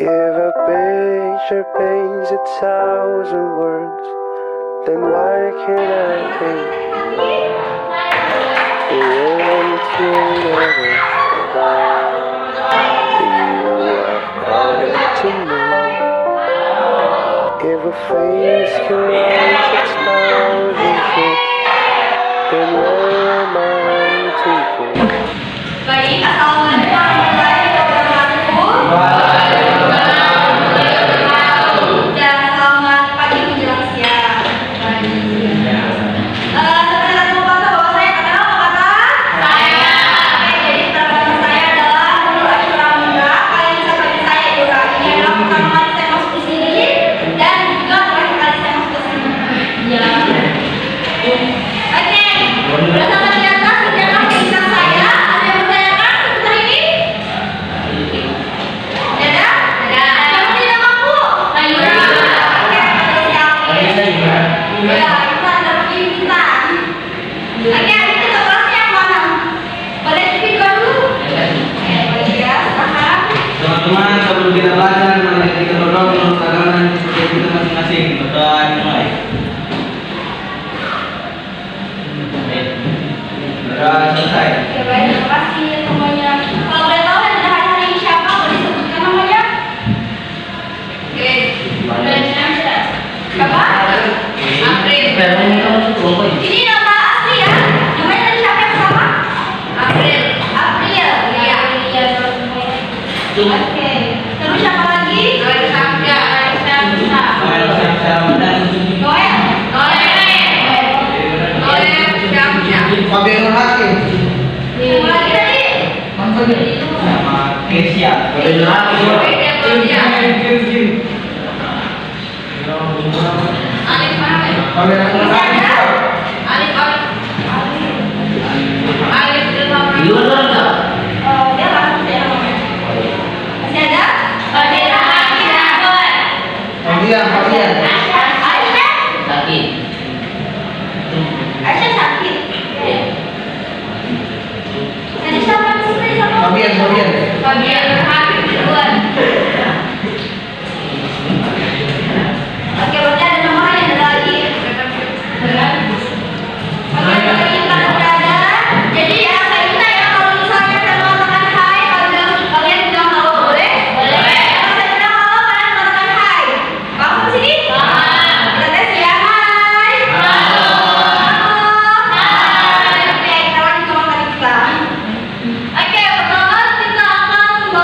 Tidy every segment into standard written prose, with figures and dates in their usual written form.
If a picture paints 1,000 words, then why can't I paint the empty never you have come to know? If a face can write 6,000 ships, then where am I to go? Baik, assalamualaikum warahmatullahi wabarakatuh. Dan selamat pagi menjelang siang. Seperti tadi mau kata bahwa saya kenal kata saya. Oke, jadi nama saya adalah Nurul Asyura Munda. Kalian bisa panggil saya Yura. Ini adalah pertama kali saya masuk di sini dan juga terakhir kali saya masuk ke sini. Ya. Oke, bersama di atas siapkan kisah saya. Ada yang bertanyakan seputar ini? Ada? Siapa sih namaku? Nayura. Oke, siap. Ya, kita ada pimpinan. Oke, kita kelasnya yang mana? Boleh speaker dulu? Oke, boleh ya, silahkan. Teman-teman, sebelum kita belajar, mari kita berdoa menurut agama dan seperti kita masing-masing. Berdoa dimulai. Berdoa selesai. Oke, baik, terima kasih semuanya. Kalau boleh tahu yang ada hari ini siapa? Boleh disebutkan namanya? Oke, siapa? April. Ini nama asli ya? Namanya tadi siapa yang pertama? April. April. Ya. Oke. Terus siapa lagi? Noel Samja. Noel Samja. Fabian Hakim. Siapa lagi tadi? Sama Kesia. Fabian Hakim. Alif Muhammad. Fabian Masih Hakim. ada? Alif Ilham. Dia langsung saya namanya. Masih ada? Fabian Hakim. Fabian. Aisyah sakit. Tadi siapa di sini? Fabian Hakim duluan. Oke, berarti ada nama lain, ada lagi. Oke, lagi pada berada. Jadi ya, saya minta ya kalau misalnya saya mengatakan hai, kalian bilang halo, boleh? Boleh. Kalau saya bilang halo, kalian mengatakan hai. Paham di sini? Paham. Kita tes ya, hai. Halo. Hai. Oke, kita lanjut ke materi kita. Oke, pertama kita akan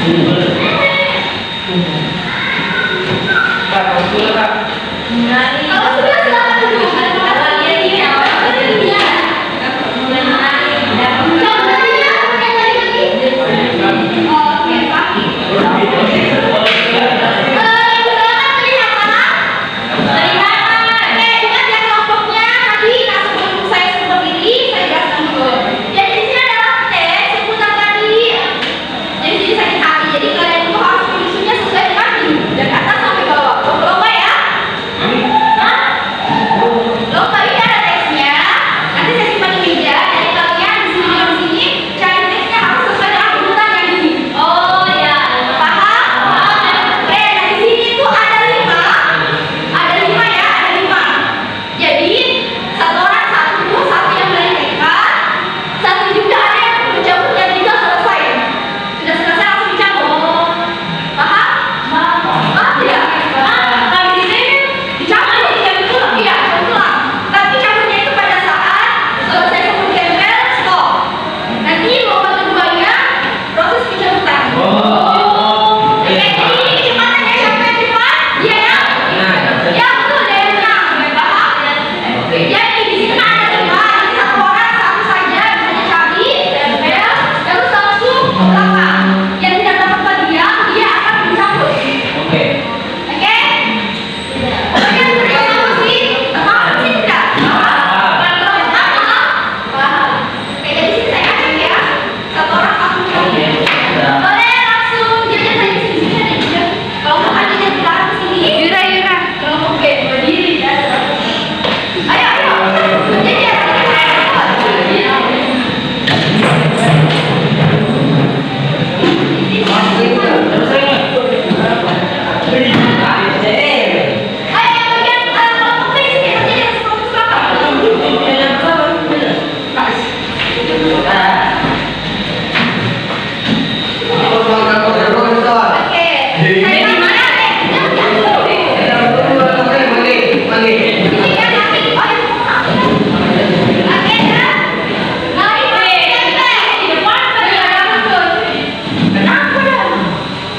Kak, betul Kak. Kalau sudah silakan duduk. Iya. Oke, kaki.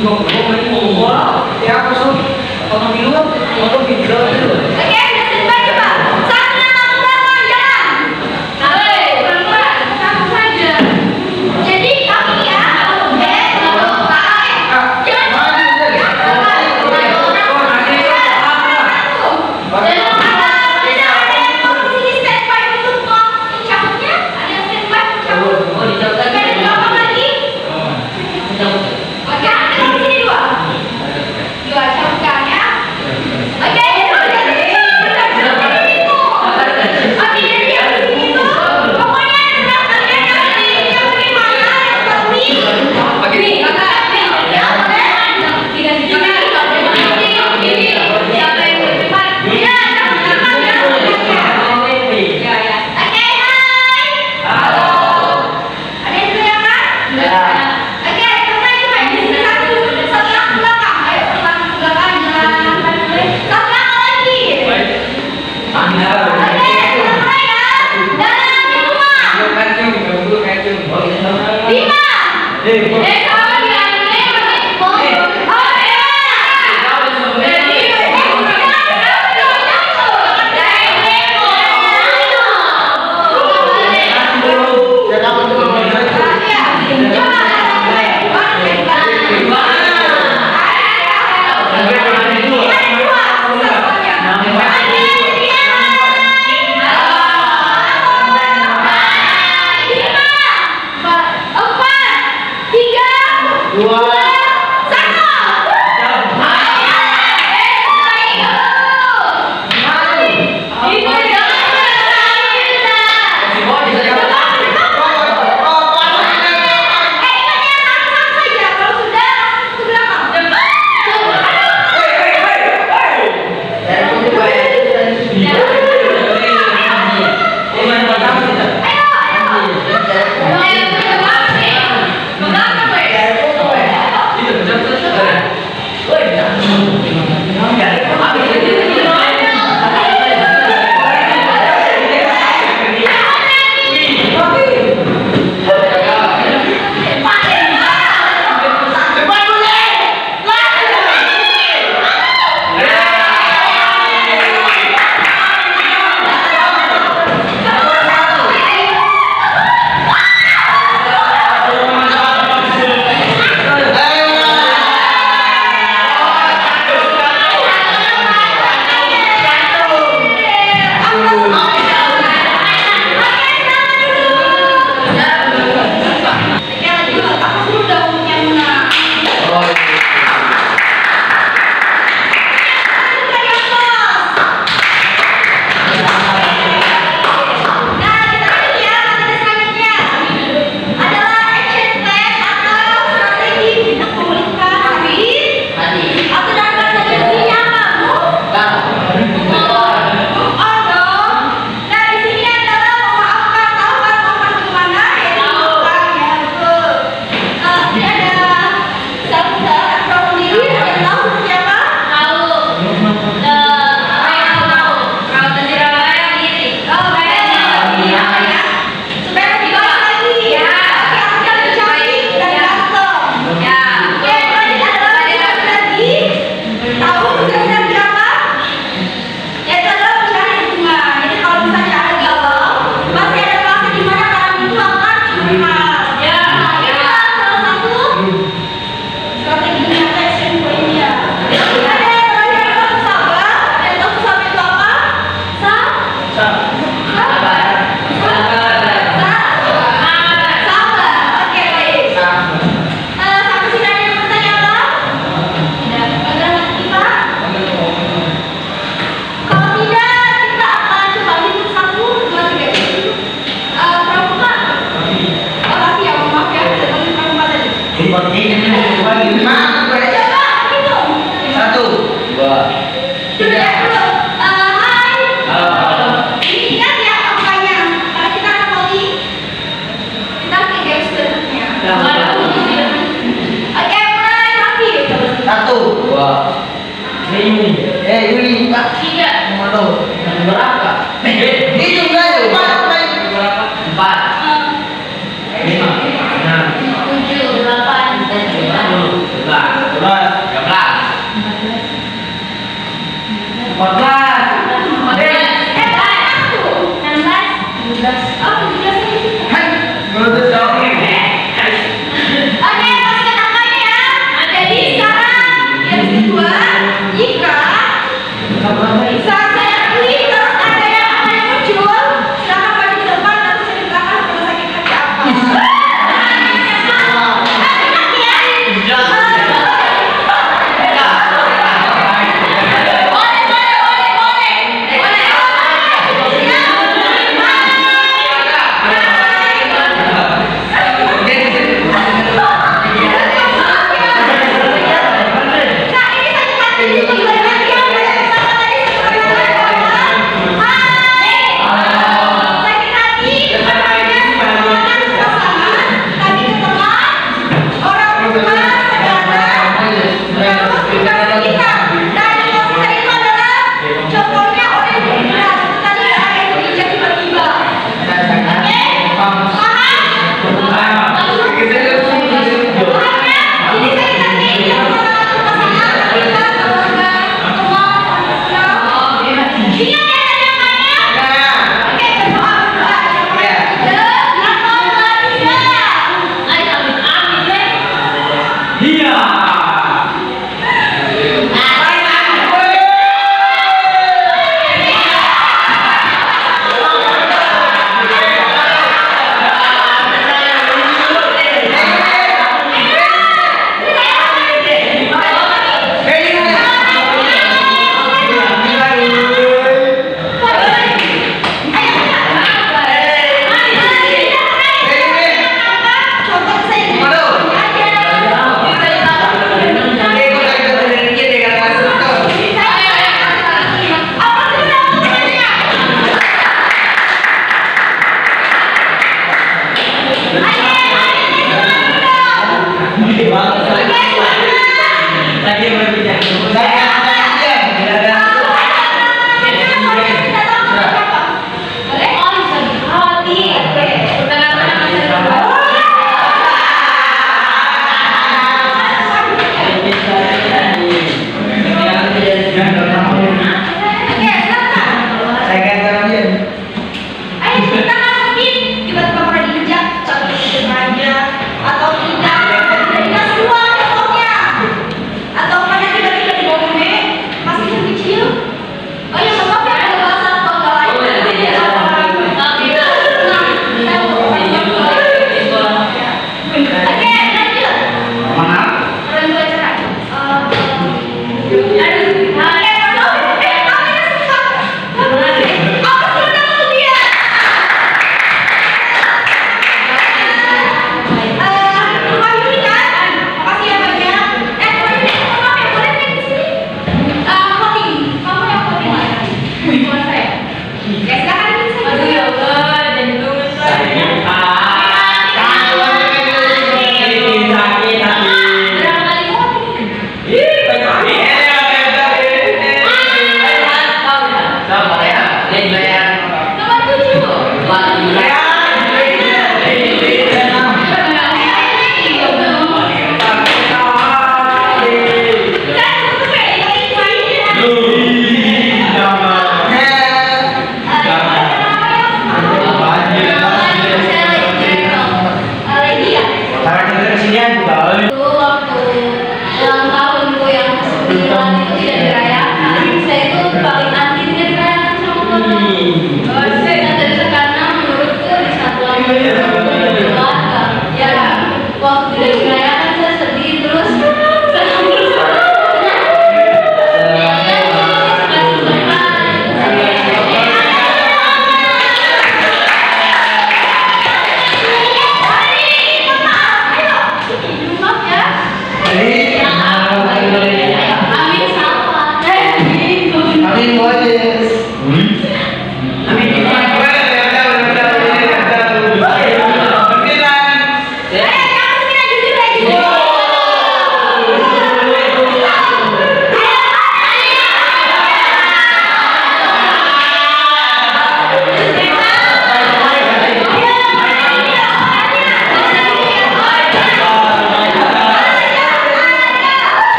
Mau